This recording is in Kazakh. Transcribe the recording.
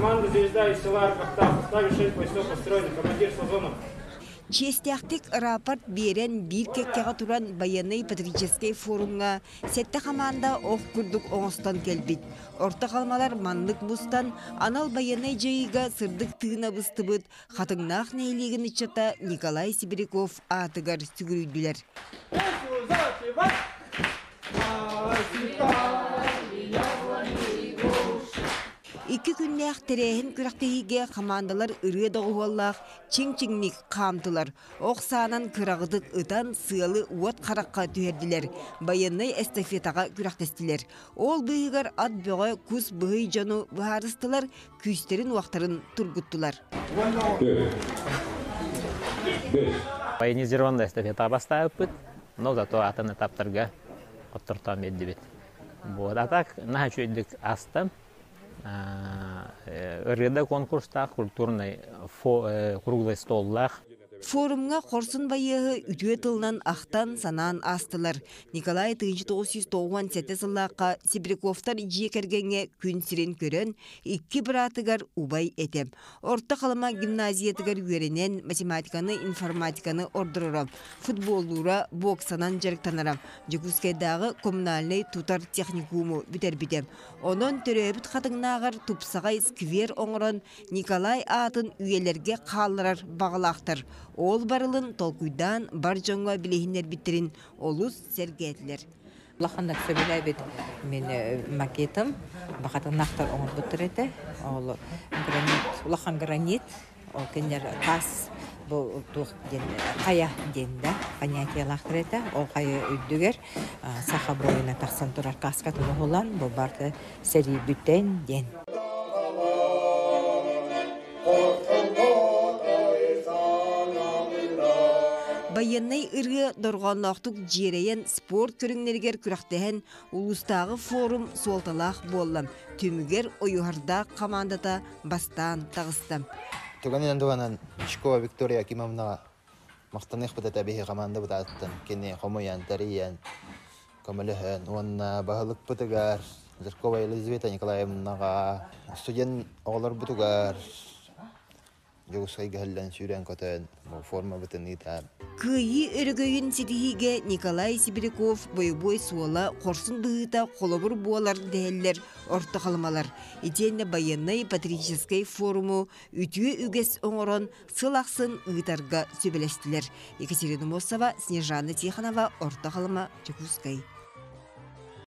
Команда «Звезда» и «Селар» Ахтав. Ставишь 6 поясов построены. Командир Сазонов. Честяхтык рапорт берен бир кеккеға туран баянай патрический форумға сетті команда оқ күрдік оңыстан келбит. Орта қалмалар манлык бустан анал баянай жайыға сырдық тыына быстыбыт, қатыңнақ нейлеген ичата Николай Сибиряков атыгар сүгірүйділер. Iki günlük terehin kıraqtayıge komandalar ırıya doğuvallah çing-çinglik kamtılar. Oqsanan kırağıdık ıtan sığalı uat qaraqqa tüherdiler. Bayanay estafetaga kıraqtestiler. Ol bıyıgar ad böğe kus bıhıy janu bıharıstılar, küsterin uaqtарын turguttular. Военизированная эстафета бастаппыт, но зато атын этаптарга оттыртам еддибит. Вот, а так, нахачуйдик астам. Рыда конкурста культурный круглый столлах. Форумга Корсун байығы үтіе тылынан ақтан санан астылар. Николай 1997 сыллаққа Сибиряковтар жекергенге күн сирен көрін, 2 біратыгар убай етем. Орта қалыма гимназиятыгар үйеренен математиканы, информатиканы ордырырам. Футболура, боксанан жарықтанарам. Жекускайдағы коммунальный тутар техникуму бітер-бітем. Онын төрөбіт қатыңнағар тупсағай сквер оңырын Николай атын үйелерге қалырар бағылақтар. Ол барылын толкуйдан бар жоңға білейінер біттерін олус сәргәтілер. Лахандак сөбіләй бет мен макетім, бақатын нақтар оңыр бұттыр еті. Ол гранит, лахан гранит, ол кендер тас, бұл қая денді, понятия лақтыр еті. Ол қая үддігер, сақа бойына тақсан тұрар каскатын оғылан, бұл барды сәрі бүттен ден. Баянай ыры дорғанлақтық жерейен спорт көріңнергер күрақтайын улустағы форум солталақ болам. Төмігер ойуарда командата бастан тағыстам. Туганин андуанан Шкова Виктория Акимовна мақтаных бұдата бейі команда бұдаттын. Кені Хомоян, Тариян, Камалыхын, онна бағылық бұдығар, Зыркова Елизавета Николаевнаға, студент оғылар бұдығар, Жогусай гәллән сүрән көтен форма бутын итәм. Кыйы өргөйін сетихиге Николай Сибиряков бойбой суола корсын быыта қолобыр буалар дәллер орта қалмалар. Итенне баянай патрический форуму үтүе үгес оңорон сылақсын ыытарға сөбелестілер. Екатерина Мосова, Снежана Тихонова, орта қалма Жекускай.